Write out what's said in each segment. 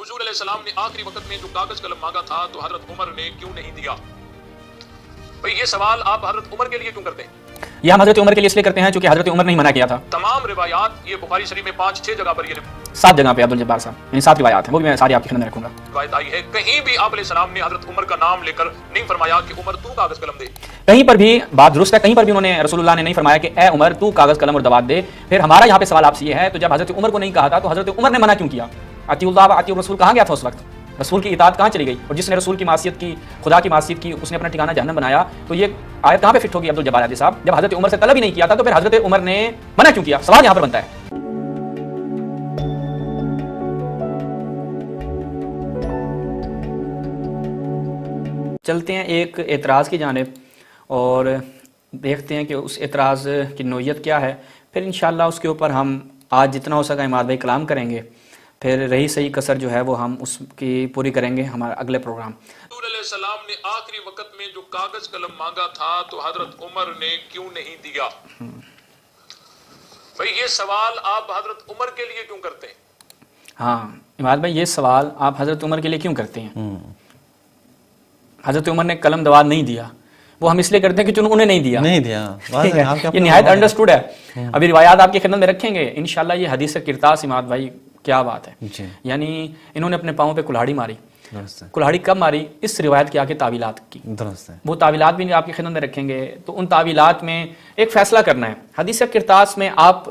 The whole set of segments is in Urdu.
حضور علیہ السلام نے آخری وقت میں جو کاغذ قلم مانگا تھا تو حضرت عمر نے کیوں نہیں دیا؟ بھئی یہ سوال آپ حضرت عمر کے لیے کیوں کرتے ہیں؟ یہ ہم حضرت عمر کے لیے اس لیے کرتے ہیں چونکہ حضرت عمر نے ہی منع کیا تھا. تمام روایات یہ بخاری شریف میں 5-6 جگہ پر 7 جگہ پہ عبدالجبار صاحب یعنی 7 روایات ہیں، وہ بھی میں ساری آپ کی خدمت میں رکھوں گا. روایت آئی ہے کہیں بھی آپ علیہ السلام نے حضرت عمر کا نام لے کر نہیں فرمایا کہ عمر تو کاغذ قلم دے. کہیں پر بھی بات درست ہے، کہیں پر بھی انہوں نے رسول اللہ نے نہیں فرمایا کہ اے عمر تو کاغذ قلم اور دوات دے. پھر ہمارا یہاں پہ سوال آپ سے یہ ہے تو جب حضرت عمر کو نہیں کہا تھا تو حضرت عمر نے منع کیوں کیا؟ اطیع اللہ و اطیع الرسول کہاں گیا تھا اس وقت؟ رسول کی اطاعت کہاں چلی گئی؟ اور جس نے رسول کی معصیت کی، خدا کی معصیت کی، اس نے اپنا ٹھکانہ جہنم بنایا. تو یہ آیت کہاں پہ فٹ ہوگی عبدالجبار حاجی صاحب؟ جب حضرت عمر سے طلب ہی نہیں کیا تھا تو پھر حضرت عمر نے منع کیوں کیا؟ سوال یہاں پر بنتا ہے. چلتے ہیں ایک اعتراض کی جانب اور دیکھتے ہیں کہ اس اعتراض کی نوعیت کیا ہے. پھر انشاءاللہ اس کے اوپر ہم آج جتنا ہو سکا اماد بھائی کلام کریں گے، پھر رہی صحیح کسر جو ہے وہ ہم اس کی پوری کریں گے ہمارا اگلے پروگرام. حضور علیہ السلام نے آخری وقت میں جو کاغذ قلم مانگا تھا تو حضرت عمر نے کیوں نہیں دیا؟ بھئی یہ سوال آپ حضرت عمر کے لیے کیوں کرتے ہیں؟ ہاں اماد بھائی یہ سوال آپ حضرت عمر کے لیے کیوں کرتے ہیں؟ حضرت عمر نے قلم دوات نہیں دیا، وہ ہم اس لیے کرتے ہیں کہ انہوں نے نہیں دیا. یہ نہایت انڈرسٹوڈ ہے. ابھی روایات آپ کی خدمت میں رکھیں گے انشاءاللہ. یہ حدیث کرتاس اماد بھائی کیا بات ہے. یعنی انہوں نے اپنے پاؤں پہ کلہاڑی ماری. کلہاڑی کب ماری؟ اس روایت کے آگے تعویلات کی. وہ تعویلات بھی آپ کی خدمت میں رکھیں گے. تو ان تعویلات میں ایک فیصلہ کرنا ہے. حدیث کرتاس میں آپ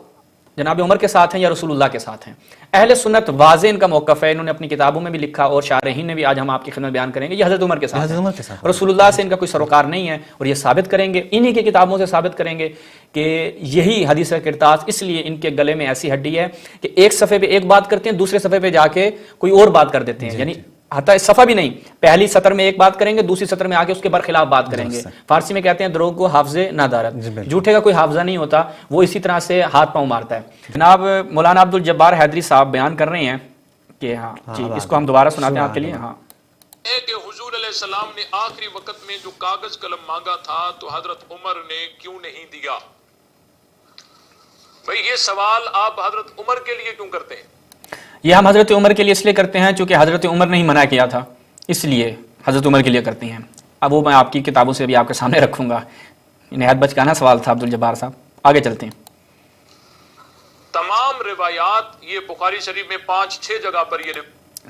جناب عمر کے ساتھ ہیں یا رسول اللہ کے ساتھ ہیں؟ اہل سنت واضح ان کا موقف ہے، انہوں نے اپنی کتابوں میں بھی لکھا اور شارحین نے بھی آج ہم آپ کی خدمت بیان کریں گے، یہ حضرت عمر کے ساتھ ہیں. رسول اللہ سے ان کا کوئی سروکار نہیں ہے اور یہ ثابت کریں گے، انہی کی کتابوں سے ثابت کریں گے کہ یہی حدیث کرتاس اس لیے ان کے گلے میں ایسی ہڈی ہے کہ ایک صفحے پہ ایک بات کرتے ہیں، دوسرے صفحے پہ جا کے کوئی اور بات کر دیتے ہیں. یعنی حتیٰ صفحہ بھی نہیں، پہلی سطر میں ایک بات کریں گے، دوسری سطر میں آگے اس کے برخلاف بات کریں گے. فارسی میں کہتے ہیں دروغ کو حافظ نادارت، جھوٹے کا کوئی حافظہ نہیں ہوتا، وہ اسی طرح سے ہاتھ پاؤں مارتا ہے. جناب مولانا عبدالجبار حیدری صاحب بیان کر رہے ہیں کہ ہاں جی اس کو ہم دوبارہ سناتے ہیں آپ کے لیے. ہاں کہ حضور علیہ السلام نے آخری وقت میں جو کاغذ قلم مانگا تھا تو حضرت عمر نے کیوں نہیں دیا؟ بھئی یہ سوال آپ حضرت عمر کے لیے کیوں کرتے ہیں؟ یہ ہم حضرت عمر کے لیے اس لیے کرتے ہیں چونکہ حضرت عمر نے ہی منع کیا تھا، اس لیے حضرت عمر کے لیے کرتے ہیں. اب وہ میں آپ کی کتابوں سے بھی آپ کے سامنے رکھوں گا. نہایت بچکانہ سوال تھا عبدالجبار صاحب. آگے چلتے ہیں. تمام روایات یہ بخاری شریف میں 5-6 جگہ پر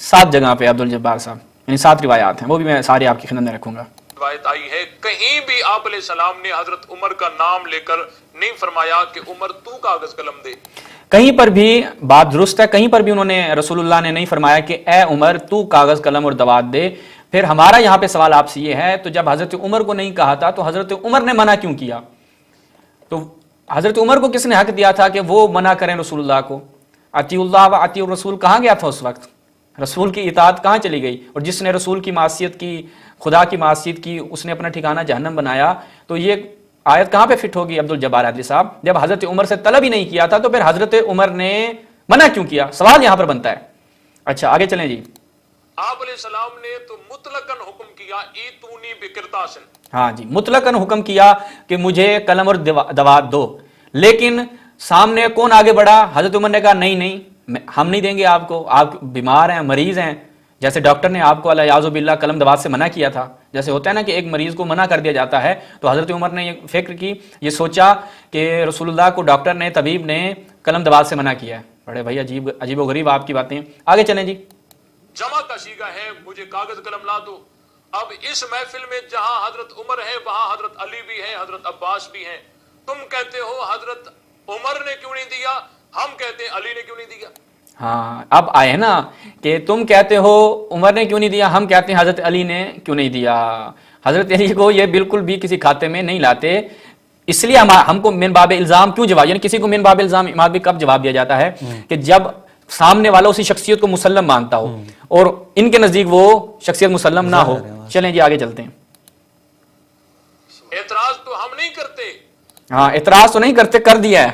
7 جگہ پہ عبدالجبار صاحب یعنی 7 روایات ہیں، وہ بھی میں ساری آپ کی خدمت میں رکھوں گا. روایت آئی ہے کہیں بھی آپ علیہ السلام نے حضرت عمر کا نام لے کر نہیں فرمایا کہ عمر تو کاغذ قلم دے. کہیں پر بھی بات درست ہے، کہیں پر بھی انہوں نے رسول اللہ نے نہیں فرمایا کہ اے عمر تو کاغذ قلم اور دوات دے. پھر ہمارا یہاں پہ سوال آپ سے یہ ہے تو جب حضرت عمر کو نہیں کہا تھا تو حضرت عمر نے منع کیوں کیا؟ تو حضرت عمر کو کس نے حق دیا تھا کہ وہ منع کریں رسول اللہ کو؟ اطیع اللہ و اطیع الرسول کہاں گیا تھا اس وقت؟ رسول کی اطاعت کہاں چلی گئی؟ اور جس نے رسول کی معصیت کی، خدا کی معصیت کی، اس نے اپنا ٹھکانہ جہنم بنایا. تو یہ آیت کہاں پہ فٹ ہوگی عبدالجبار حاجی صاحب؟ جب حضرت عمر سے طلب ہی نہیں کیا تھا تو پھر حضرت عمر نے منع کیوں کیا؟ سوال یہاں پر بنتا ہے. اچھا آگے چلیں جی. آپ علیہ السلام نے تو مطلقاً حکم کیا ایتونی بکرتاسن. ہاں جی مطلقاً حکم کیا کہ مجھے قلم اور دوات دو، لیکن سامنے کون آگے بڑھا؟ حضرت عمر نے کہا نہیں ہم نہیں دیں گے آپ کو، آپ بیمار ہیں، مریض ہیں. جیسے ڈاکٹر نے آپ کو الیاذ باللہ قلم دوات سے منع کیا تھا، جیسے ہوتا ہے نا کہ ایک مریض کو منع کر دیا جاتا ہے، تو حضرت عمر نے یہ فکر کی، یہ سوچا کہ رسول اللہ کو ڈاکٹر نے، طبیب نے قلم دوات سے منع کیا ہے. بڑے بھائی عجیب و غریب آپ کی باتیں. آگے چلیں جی. جمع کا صیغہ ہے مجھے کاغذ قلم لا دو. اب اس محفل میں جہاں حضرت عمر ہے وہاں حضرت علی بھی ہیں، حضرت عباس بھی ہیں. تم کہتے ہو حضرت عمر نے کیوں نہیں دیا، ہم کہتے ہیں علی نے کیوں نہیں دیا. ہاں اب آئے نا کہ تم کہتے ہو عمر نے کیوں نہیں دیا، ہم کہتے ہیں حضرت علی نے کیوں نہیں دیا. حضرت علی کو یہ بالکل بھی کسی کھاتے میں نہیں لاتے. اس لیے ہم کو من باب الزام کیوں جواب، یعنی کسی کو من باب الزام امام بھی کب جواب دیا جاتا ہے کہ جب سامنے والا اسی شخصیت کو مسلم مانتا ہو اور ان کے نزدیک وہ شخصیت مسلم نہ ہو. چلیں جی آگے چلتے ہیں. اعتراض تو ہم نہیں کرتے. ہاں اعتراض تو نہیں کرتے، کر دیا ہے.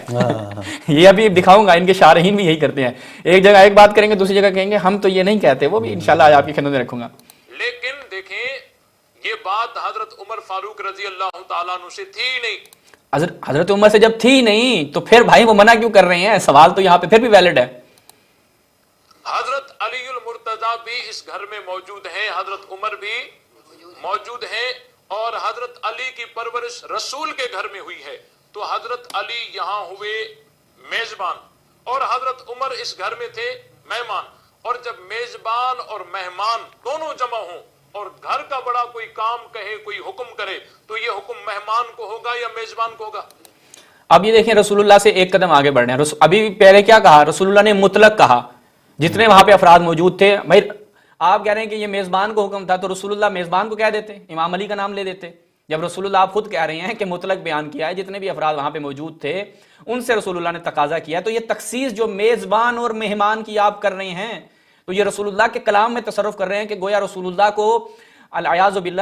یہ ابھی دکھاؤں گا، ان کے شارحین بھی یہی کرتے ہیں، ایک جگہ ایک بات کریں گے دوسری جگہ کہیں گے ہم تو یہ نہیں کہتے. وہ بھی انشاءاللہ آج آپ کی خدمت میں رکھوں گا. لیکن دیکھیں یہ بات حضرت عمر فاروق رضی اللہ تعالیٰ عنہ سے تھی نہیں. حضرت عمر سے جب تھی نہیں تو پھر بھائی وہ منع کیوں کر رہے ہیں؟ سوال تو یہاں پہ پھر بھی ویلڈ ہے. حضرت علی المرتضی رضا بھی اس گھر میں موجود ہیں, حضرت عمر بھی موجود ہیں, اور حضرت علی کی پرورش رسول کے گھر میں ہوئی ہے. تو حضرت علی یہاں ہوئے میزبان اور حضرت عمر اس گھر میں تھے مہمان. اور جب میزبان اور مہمان دونوں جمع ہوں اور گھر کا بڑا کوئی کام کہے, کوئی حکم کرے, تو یہ حکم مہمان کو ہوگا یا میزبان کو ہوگا؟ اب یہ دیکھیں رسول اللہ سے ایک قدم آگے بڑھ رہے ہیں. ابھی پہلے کیا کہا رسول اللہ نے؟ مطلق کہا. جتنے وہاں پہ افراد موجود تھے, بھائی آپ کہہ رہے ہیں کہ یہ میزبان کو حکم تھا, تو رسول اللہ میزبان کو کہہ دیتے, امام علی کا نام لے دیتے. جب رسول اللہ آپ خود کہہ رہے ہیں کہ مطلق بیان کیا ہے, جتنے بھی افراد وہاں پہ موجود تھے ان سے رسول اللہ نے تقاضا کیا, تو یہ تخصیص جو میزبان اور مہمان کی آپ کر رہے ہیں, تو یہ رسول اللہ کے کلام میں تصرف کر رہے ہیں کہ گویا رسول اللہ کو العیاذ باللہ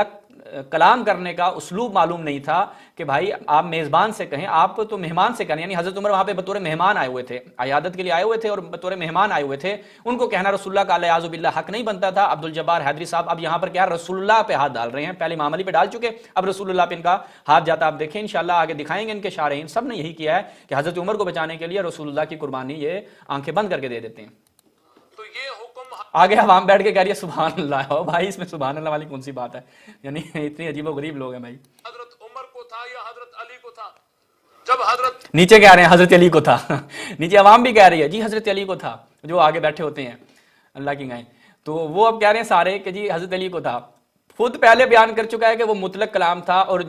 کلام کرنے کا اسلوب معلوم نہیں تھا کہ بھائی آپ میزبان سے کہیں, آپ تو مہمان سے کہیں. یعنی حضرت عمر وہاں پہ بطور مہمان آئے ہوئے تھے, عیادت کے لیے آئے ہوئے تھے اور بطور مہمان آئے ہوئے تھے. ان کو کہنا رسول اللہ کا العیاذ باللہ حق نہیں بنتا تھا. عبد الجبار حیدری صاحب اب یہاں پر کیا رسول اللہ پہ ہاتھ ڈال رہے ہیں. پہلے امام علی پہ ڈال چکے, اب رسول اللہ پہ ان کا ہاتھ جاتا. آپ دیکھیں انشاءاللہ آگے دکھائیں گے, ان کے شارحین سب نے یہی کیا ہے کہ حضرت عمر کو بچانے کے لیے رسول اللہ کی قربانی یہ آنکھیں بند کر کے دے دیتے ہیں. آگے عوام بیٹھ کے کہہ رہی ہے سبحان اللہ. ہو بھائی اس میں سبحان اللہ والی کون سی بات ہے؟ یعنی اتنی عجیب و غریب لوگ ہیں بھائی. حضرت عمر کو تھا یا حضرت علی کو تھا؟ جب حضرت نیچے کہہ رہے ہیں حضرت علی کو تھا. نیچے عوام بھی کہہ رہی ہے جی حضرت علی کو تھا, جو آگے بیٹھے ہوتے ہیں اللہ کی گائیں. تو وہ اب کہہ رہے ہیں سارے کہ جی حضرت علی کو تھا. خود پہلے بیان کر چکا ہے کہ وہ مطلق کلام تھا, اور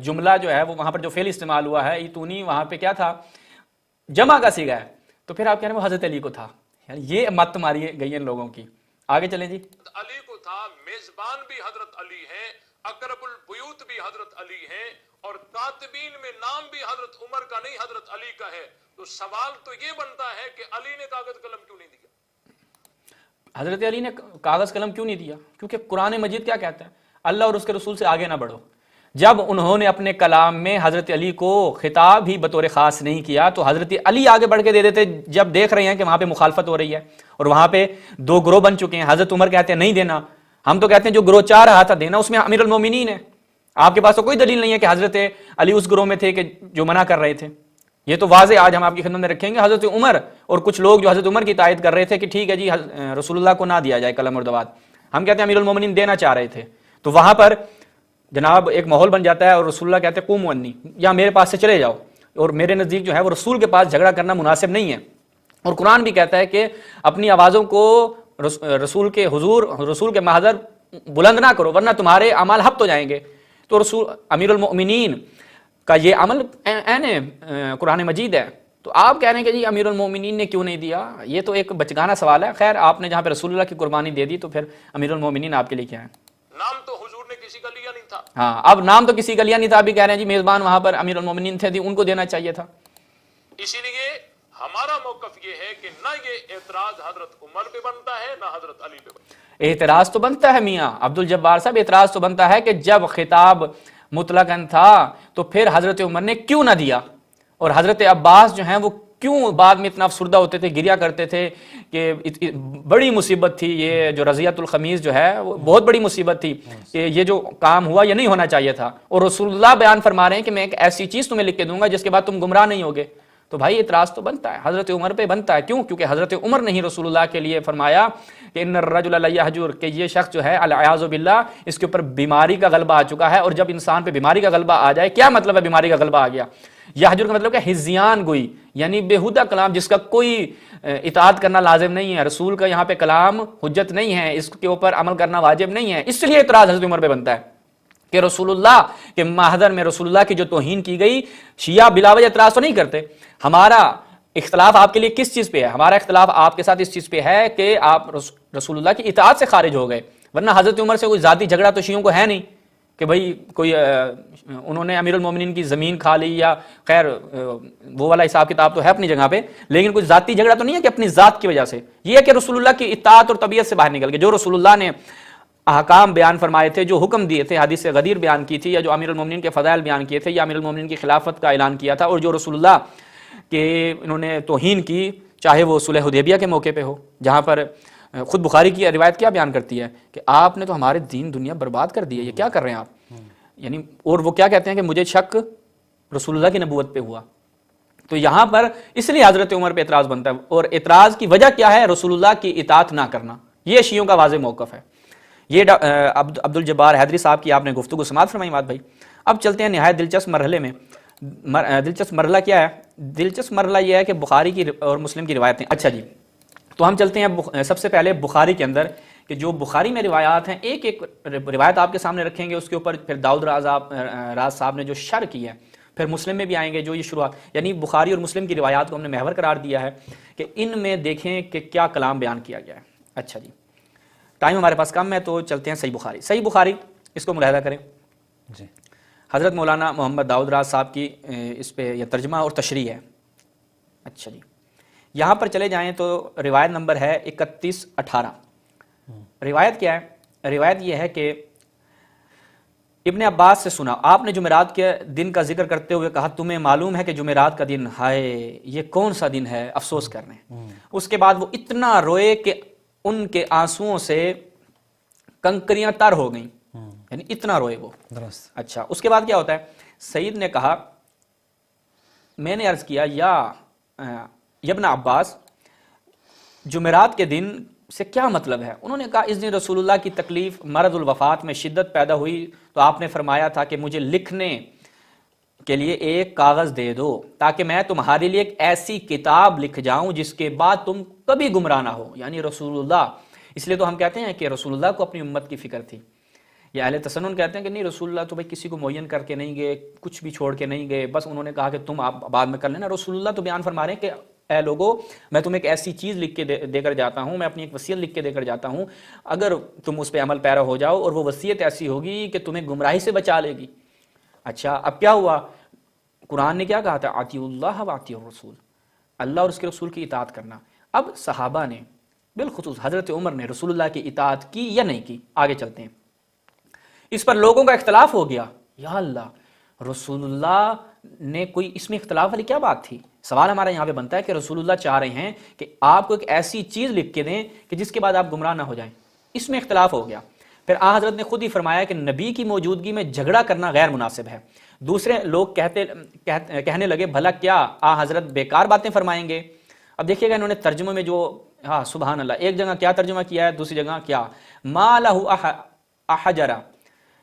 جملہ جو ہے وہ وہاں پر جو فعل استعمال ہوا ہے ایتونی, وہاں پہ کیا تھا؟ جمع کا صیغہ ہے. تو پھر آپ کہہ رہے ہیں وہ حضرت علی کو تھا. یعنی یہ مت ماری گئی ہے ان لوگوں کی. آگے چلیں جی. علی کو تھا, میزبان بھی حضرت علی ہیں, اقرب البیوت بھی حضرت علی ہیں, اور کاتبین میں نام بھی حضرت عمر کا نہیں حضرت علی کا ہے. تو سوال تو یہ بنتا ہے کہ علی نے کاغذ قلم کیوں نہیں دیا؟ حضرت علی نے کاغذ قلم کیوں نہیں دیا؟ کیونکہ قرآن مجید کیا کہتا ہے؟ اللہ اور اس کے رسول سے آگے نہ بڑھو. جب انہوں نے اپنے کلام میں حضرت علی کو خطاب ہی بطور خاص نہیں کیا, تو حضرت علی آگے بڑھ کے دے دیتے. جب دیکھ رہے ہیں کہ وہاں پہ مخالفت ہو رہی ہے اور وہاں پہ دو گروہ بن چکے ہیں, حضرت عمر کہتے ہیں نہیں دینا, ہم تو کہتے ہیں جو گروہ چاہ رہا تھا دینا اس میں امیر المومنین ہے. آپ کے پاس تو کوئی دلیل نہیں ہے کہ حضرت علی اس گروہ میں تھے کہ جو منع کر رہے تھے. یہ تو واضح آج ہم آپ کی خدمت میں رکھیں گے. حضرت عمر اور کچھ لوگ جو حضرت عمر کی تائید کر رہے تھے کہ ٹھیک ہے جی رسول اللہ کو نہ دیا جائے قلم اور دوات, ہم کہتے ہیں امیر المومنین دینا چاہ رہے تھے. تو وہاں پر جناب ایک ماحول بن جاتا ہے اور رسول اللہ کہتے ہیں قوموا عنی, یا میرے پاس سے چلے جاؤ, اور میرے نزدیک جو ہے وہ رسول کے پاس جھگڑا کرنا مناسب نہیں ہے. اور قرآن بھی کہتا ہے کہ اپنی آوازوں کو رسول کے حضور, رسول کے محضر بلند نہ کرو ورنہ تمہارے اعمال حبط ہو جائیں گے. تو رسول امیر المؤمنین کا یہ عمل عین قرآن مجید ہے. تو آپ کہہ رہے ہیں کہ جی امیر المومنین نے کیوں نہیں دیا, یہ تو ایک بچگانہ سوال ہے. خیر آپ نے جہاں پہ رسول اللہ کی قربانی دے دی تو پھر امیر المومنین آپ کے لیے کیا ہے؟ نام تو حضور نے کسی کا لیا نہیں تھا. ہاں اب نام تو کسی کا لیا نہیں تھا, ابھی کہہ رہے ہیں جی میزبان وہاں پر امیر المومنین تھے, ان کو دینا چاہیے تھا. اسی لیے ہمارا موقف یہ ہے کہ نہ یہ اعتراض حضرت عمر پہ بنتا ہے نہ حضرت علی پہ بنتا ہے. اعتراض تو بنتا ہے میاں عبد الجبار صاحب, اعتراض تو بنتا ہے کہ جب خطاب مطلقاً تھا تو پھر حضرت عمر نے کیوں نہ دیا, اور حضرت عباس جو ہیں وہ کیوں بعد میں اتنا افسردہ ہوتے تھے, گریا کرتے تھے کہ بڑی مصیبت تھی یہ جو رضیت الخمیس جو ہے وہ بہت بڑی مصیبت تھی کہ یہ جو کام ہوا یہ نہیں ہونا چاہیے تھا. اور رسول اللہ بیان فرما رہے ہیں کہ میں ایک ایسی چیز تمہیں لکھ کے دوں گا جس کے بعد تم گمراہ نہیں ہوگے. تو بھائی اعتراض تو بنتا ہے, حضرت عمر پہ بنتا ہے. کیوں؟ کیونکہ حضرت عمر نے ہی رسول اللہ کے لیے فرمایا کہ ان الرجل لیہجر, کہ یہ شخص جو ہے العیاذ باللہ اس کے اوپر بیماری کا غلبہ آ چکا ہے. اور جب انسان پہ بیماری کا غلبہ آ جائے, کیا مطلب ہے بیماری کا غلبہ آ گیا؟ یہجر کا مطلب کہ ہزیان گوئی, یعنی بےہودہ کلام جس کا کوئی اطاعت کرنا لازم نہیں ہے. رسول کا یہاں پہ کلام حجت نہیں ہے, اس کے اوپر عمل کرنا واجب نہیں ہے. اس لیے اعتراض حضرت عمر پہ بنتا ہے کہ رسول اللہ کے محضر میں رسول اللہ کی جو توہین کی گئی, شیعہ بلا وجہ اعتراض تو نہیں کرتے. ہمارا اختلاف آپ کے لیے کس چیز پہ ہے؟ ہمارا اختلاف آپ کے ساتھ اس چیز پہ ہے کہ آپ رسول اللہ کی اطاعت سے خارج ہو گئے, ورنہ حضرت عمر سے کوئی ذاتی جھگڑا تو شیعوں کو ہے نہیں کہ بھئی کوئی انہوں نے امیر المومنین کی زمین کھا لی, یا خیر وہ والا حساب کتاب تو ہے اپنی جگہ پہ, لیکن کوئی ذاتی جھگڑا تو نہیں ہے کہ اپنی ذات کی وجہ سے. یہ ہے کہ رسول اللہ کی اطاعت اور طبیعت سے باہر نکل گئے. جو رسول اللہ نے احکام بیان فرمائے تھے, جو حکم دیے تھے, حدیث غدیر بیان کی تھی, یا جو امیر المومنین کے فضائل بیان کیے تھے, یا امیر المومنین کی خلافت کا اعلان کیا تھا, اور جو رسول اللہ کہ انہوں نے توہین کی, چاہے وہ صلح حدیبیہ کے موقع پہ ہو, جہاں پر خود بخاری کی روایت کیا بیان کرتی ہے کہ آپ نے تو ہمارے دین دنیا برباد کر دی ہے, یہ کیا کر رہے ہیں آپ, یعنی اور وہ کیا کہتے ہیں کہ مجھے شک رسول اللہ کی نبوت پہ ہوا. تو یہاں پر اس لیے حضرت عمر پہ اعتراض بنتا ہے, اور اعتراض کی وجہ کیا ہے؟ رسول اللہ کی اطاعت نہ کرنا. یہ شیعوں کا واضح موقف ہے. یہ عبدالجبار حیدری صاحب کی آپ نے گفتگو سماعت فرمائی بات بھائی. اب چلتے ہیں نہایت دلچسپ مرحلے میں. دلچسپ مرحلہ کیا ہے؟ دلچسپ مرحلہ یہ ہے کہ بخاری کی اور مسلم کی روایتیں. اچھا جی، تو ہم چلتے ہیں سب سے پہلے بخاری کے اندر، کہ جو بخاری میں روایات ہیں، ایک ایک روایت آپ کے سامنے رکھیں گے، اس کے اوپر پھر داؤد راز صاحب نے جو شرح کی ہے، پھر مسلم میں بھی آئیں گے جو یہ شروعات، یعنی بخاری اور مسلم کی روایات کو ہم نے محور قرار دیا ہے کہ ان میں دیکھیں کہ کیا کلام بیان کیا گیا ہے. اچھا جی، ٹائم ہمارے پاس کم ہے تو چلتے ہیں صحیح بخاری. صحیح بخاری اس کو ملاحظہ کریں جی. حضرت مولانا محمد داؤد راز صاحب کی اس پہ یہ ترجمہ اور تشریح ہے. اچھا جی، یہاں پر چلے جائیں تو روایت نمبر ہے 3118. روایت کیا ہے؟ روایت یہ ہے کہ ابن عباس سے سنا، آپ نے جمعرات کے دن کا ذکر کرتے ہوئے کہا تمہیں معلوم ہے کہ جمعرات کا دن، ہائے یہ کون سا دن ہے، افسوس کرنے. اس کے بعد وہ اتنا روئے کہ ان کے آنسوؤں سے کنکریاں تر ہو گئیں، یعنی اتنا روئے وہ. اچھا، اس کے بعد کیا ہوتا ہے؟ سعید نے کہا، میں نے عرض کیا یا ابن عباس جمعرات کے دن سے کیا مطلب ہے؟ انہوں نے کہا اس دن رسول اللہ کی تکلیف مرض الوفات میں شدت پیدا ہوئی تو آپ نے فرمایا تھا کہ مجھے لکھنے کے لیے ایک کاغذ دے دو تاکہ میں تمہارے لیے ایک ایسی کتاب لکھ جاؤں جس کے بعد تم کبھی گمراہ نہ ہو. یعنی رسول اللہ، اس لیے تو ہم کہتے ہیں کہ رسول اللہ کو اپنی امت کی فکر تھی. یہ اہل تسنن کہتے ہیں کہ نہیں، رسول اللہ تو بھائی کسی کو معین کر کے نہیں گئے، کچھ بھی چھوڑ کے نہیں گئے، بس انہوں نے کہا کہ تم آپ بعد میں کر لینا. رسول اللہ تو بیان فرما رہے ہیں کہ اے لوگو، میں تمہیں ایک ایسی چیز لکھ کے دے کر جاتا ہوں، میں اپنی ایک وصیت لکھ کے دے کر جاتا ہوں، اگر تم اس پہ عمل پیرا ہو جاؤ اور وہ وصیت ایسی ہوگی کہ تمہیں گمراہی سے بچا لے گی. اچھا، اب کیا ہوا؟ قرآن نے کیا کہا تھا؟ آتی اللہ و آتی الرسول، اللہ اور اس کے رسول کی اطاعت کرنا. اب صحابہ نے، بالخصوص حضرت عمر نے رسول اللہ کی اطاعت کی یا نہیں کی؟ آگے چلتے ہیں. اس پر لوگوں کا اختلاف ہو گیا. یا اللہ، رسول اللہ نے کوئی اس میں اختلاف والی کیا بات تھی؟ سوال ہمارا یہاں پہ بنتا ہے کہ رسول اللہ چاہ رہے ہیں کہ آپ کو ایک ایسی چیز لکھ کے دیں کہ جس کے بعد آپ گمراہ نہ ہو جائیں. اس میں اختلاف ہو گیا. پھر آن حضرت نے خود ہی فرمایا کہ نبی کی موجودگی میں جھگڑا کرنا غیر مناسب ہے. دوسرے لوگ کہنے لگے بھلا کیا آن حضرت بیکار باتیں فرمائیں گے؟ اب دیکھیے گا انہوں نے ترجمے میں جو، ہاں سبحان اللہ، ایک جگہ کیا ترجمہ کیا ہے، دوسری جگہ کیا، ما لہو احجرا،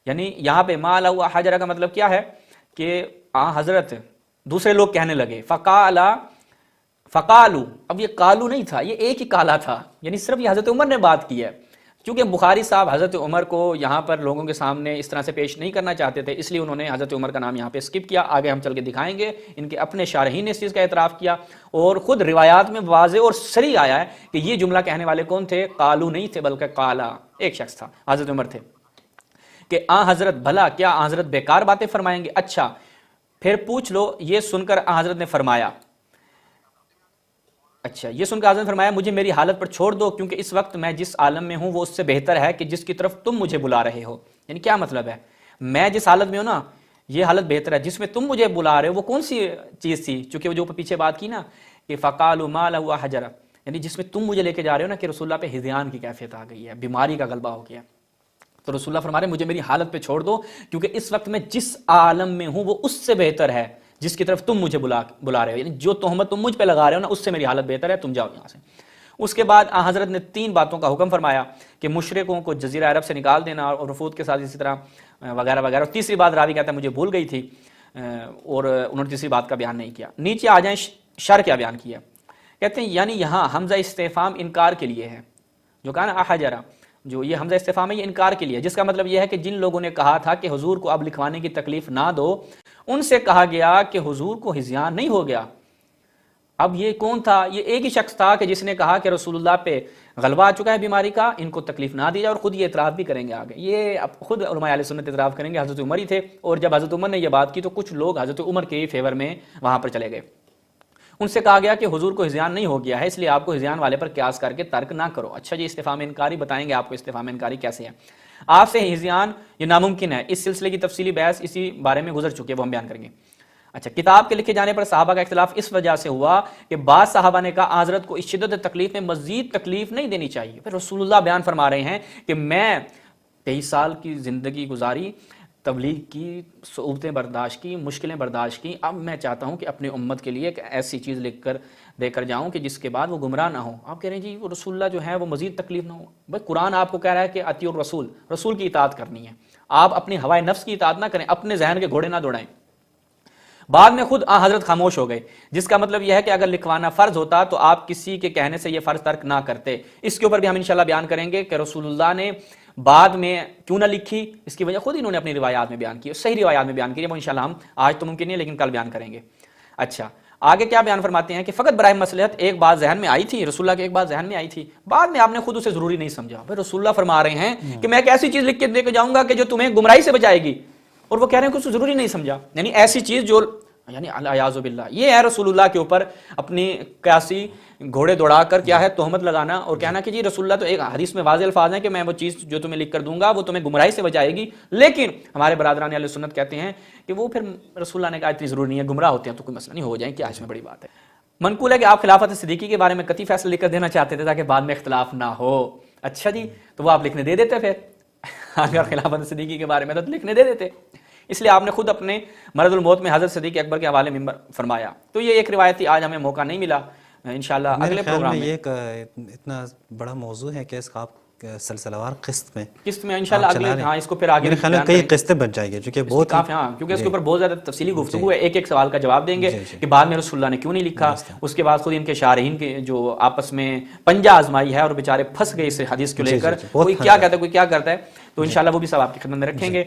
یعنی یہاں پہ ما لہو احجرا کا مطلب کیا ہے کہ آن حضرت، دوسرے لوگ کہنے لگے، فقالو، اب یہ قالو نہیں تھا، یہ ایک ہی کالا تھا، یعنی صرف یہ حضرت عمر نے بات کی ہے. کیونکہ بخاری صاحب حضرت عمر کو یہاں پر لوگوں کے سامنے اس طرح سے پیش نہیں کرنا چاہتے تھے، اس لیے انہوں نے حضرت عمر کا نام یہاں پہ اسکپ کیا. آگے ہم چل کے دکھائیں گے ان کے اپنے شارحین نے اس چیز کا اعتراف کیا، اور خود روایات میں واضح اور صریح آیا ہے کہ یہ جملہ کہنے والے کون تھے؟ قالو نہیں تھے بلکہ قالا، ایک شخص تھا، حضرت عمر تھے. کہ آن حضرت بھلا کیا آن حضرت بیکار باتیں فرمائیں گے؟ اچھا پھر پوچھ لو، یہ سن کر آن حضرت نے فرمایا، اچھا یہ سن کر حضرت نے فرمایا مجھے میری حالت پر چھوڑ دو، کیونکہ اس وقت میں جس عالم میں ہوں وہ اس سے بہتر ہے کہ جس کی طرف تم مجھے بلا رہے ہو. یعنی کیا مطلب ہے؟ میں جس حالت میں ہوں نا، یہ حالت بہتر ہے، جس میں تم مجھے بلا رہے ہو وہ کون سی چیز تھی؟ چونکہ وہ جو پیچھے بات کی نا کہ فقالوا ما له حجر، یعنی جس میں تم مجھے لے کے جا رہے ہو نا کہ رسول اللہ پہ ہذیان کی کیفیت آ گئی ہے، بیماری کا غلبہ ہو گیا. تو رسول اللہ فرما رہے ہیں مجھے میری حالت پہ چھوڑ دو، کیونکہ اس وقت میں جس عالم میں ہوں وہ اس سے بہتر ہے جس کی طرف تم مجھے بلا رہے ہو، یعنی جو تہمت تم مجھ پہ لگا رہے ہو نا اس سے میری حالت بہتر ہے، تم جاؤ یہاں سے. اس کے بعد حضرت نے 3 باتوں کا حکم فرمایا کہ مشرکوں کو جزیرہ عرب سے نکال دینا اور رفود کے ساتھ اسی طرح وغیرہ وغیرہ. اور تیسری بات راوی کہتا ہے مجھے بھول گئی تھی اور انہوں نے تیسری بات کا بیان نہیں کیا. نیچے آ جائیں شر کیا بیان کیا، کہتے ہیں یعنی یہاں حمزہ استفہام انکار کے لیے ہے، جو کہا نا احجرا، جو یہ حمزہ استفہام ہے یہ انکار کے لیے، جس کا مطلب یہ ہے کہ جن لوگوں نے کہا تھا کہ حضور کو اب لکھوانے کی تکلیف نہ دو، ان سے کہا گیا کہ حضور کو ہذیان نہیں ہو گیا. اب یہ کون تھا؟ یہ ایک ہی شخص تھا کہ جس نے کہا کہ رسول اللہ پہ غلبہ آ چکا ہے بیماری کا، ان کو تکلیف نہ دی جائے، اور خود یہ اعتراف بھی کریں گے آگے. یہ اب خود علماء اہل سنت اعتراف کریں گے حضرت عمر ہی تھے، اور جب حضرت عمر نے یہ بات کی تو کچھ لوگ حضرت عمر کے فیور میں وہاں پر چلے گئے. ان سے کہا گیا کہ حضور کو ہذیان نہیں ہو گیا ہے، اس لیے آپ کو ہذیان والے پر قیاس کر کے ترک نہ کرو. اچھا جی، استفہام انکاری بتائیں گے آپ کو استفہام انکاری کیسے ہے. آپ سے ہذیان یہ ناممکن ہے، اس سلسلے کی تفصیلی بحث اسی بارے میں گزر چکی ہے، وہ ہم بیان کریں گے. اچھا، کتاب کے لکھے جانے پر صحابہ کا اختلاف اس وجہ سے ہوا کہ بعض صحابہ نے کہا حضرت کو اس شدت تکلیف میں مزید تکلیف نہیں دینی چاہیے. پھر رسول اللہ بیان فرما رہے ہیں کہ میں 23 سال کی زندگی گزاری، تبلیغ کی، صعوبتیں برداشت کی، مشکلیں برداشت کی، اب میں چاہتا ہوں کہ اپنی امت کے لیے ایک ایسی چیز لکھ کر دے کر جاؤں کہ جس کے بعد وہ گمراہ نہ ہو. آپ کہہ رہے ہیں جی وہ رسول اللہ جو ہے وہ مزید تکلیف نہ ہو. بھائی قرآن آپ کو کہہ رہا ہے کہ اطیعوا الرسول، رسول کی اطاعت کرنی ہے. آپ اپنی ہوائے نفس کی اطاعت نہ کریں، اپنے ذہن کے گھوڑے نہ دوڑائیں. بعد میں خود حضرت خاموش ہو گئے، جس کا مطلب یہ ہے کہ اگر لکھوانا فرض ہوتا تو آپ کسی کے کہنے سے یہ فرض ترک نہ کرتے. اس کے اوپر بھی ہم انشاءاللہ بیان کریں گے کہ رسول اللہ نے بعد میں کیوں نہ لکھی. اس کی وجہ خود انہوں نے اپنی روایات میں بیان کی، صحیح روایات میں بیان کی. وہ انشاءاللہ ہم آج تو ممکن نہیں لیکن کل بیان کریں گے. اچھا آگے کیا بیان فرماتے ہیں کہ فقط برائے مصلحت ایک بات ذہن میں آئی تھی، رسول اللہ کی ایک بات ذہن میں آئی تھی، بعد میں آپ نے خود اسے ضروری نہیں سمجھا. بھائی رسول اللہ فرما رہے ہیں کہ میں ایک ایسی چیز لکھ کے دے کے جاؤں گا کہ جو تمہیں گمراہی سے بچائے گی، اور وہ کہہ رہے ہیں کہ اسے ضروری نہیں سمجھا. یعنی ایسی چیز جو یعنی الیاذ باللہ یہ ہے رسول اللہ کے اوپر اپنی قیاسی گھوڑے دوڑا کر کیا ہے تہمت لگانا اور کہنا کہ جی رسول اللہ تو ایک حدیث میں واضح الفاظ ہیں کہ میں وہ چیز جو تمہیں لکھ کر دوں گا وہ تمہیں گمراہی سے بچائے گی. لیکن ہمارے برادران اہل سنت کہتے ہیں کہ وہ پھر رسول اللہ نے کہا اتنی ضروری نہیں ہے، گمراہ ہوتے ہیں تو کوئی مسئلہ نہیں، ہو جائیں، کیا اس میں بڑی بات ہے. منقول ہے کہ آپ خلافت صدیقی کے بارے میں قطعی فیصلہ لکھ کر دینا چاہتے تھے تاکہ بعد میں اختلاف نہ ہو. اچھا جی تو وہ آپ لکھنے دے دیتے، پھر اگر خلافت صدیقی کے بارے میں تو لکھنے دے دیتے. اس لیے آپ نے خود اپنے مرض الموت میں حضرت صدیق اکبر کے حوالے میں فرمایا. تو یہ ایک روایتی آج ہمیں موقع نہیں ملا، انشاءاللہ اگلے پروگرام میں. یہ اتنا بڑا موضوع ہے کہ اس کا آپ سلسلہ وار قسط میں انشاءاللہ اگلے ہاں اس کو پھر آگے میرے خیال میں کئی قسطیں بن جائیں گی کیونکہ بہت ہاں کیونکہ اس کے اوپر بہت زیادہ تفصیلی گفتگو ہے. ایک ایک سوال کا جواب دیں گے کہ بعد میں رسول اللہ نے کیوں نہیں لکھا. اس کے بعد خود ان کے شارحین کے جو آپس میں پنجہ آزمائی ہے اور بیچارے پھنس گئے اس حدیث کو لے کر، کوئی کیا کہتا ہے کوئی کیا کرتا ہے. تو انشاءاللہ وہ بھی سب آپ کی خدمت میں رکھیں گے.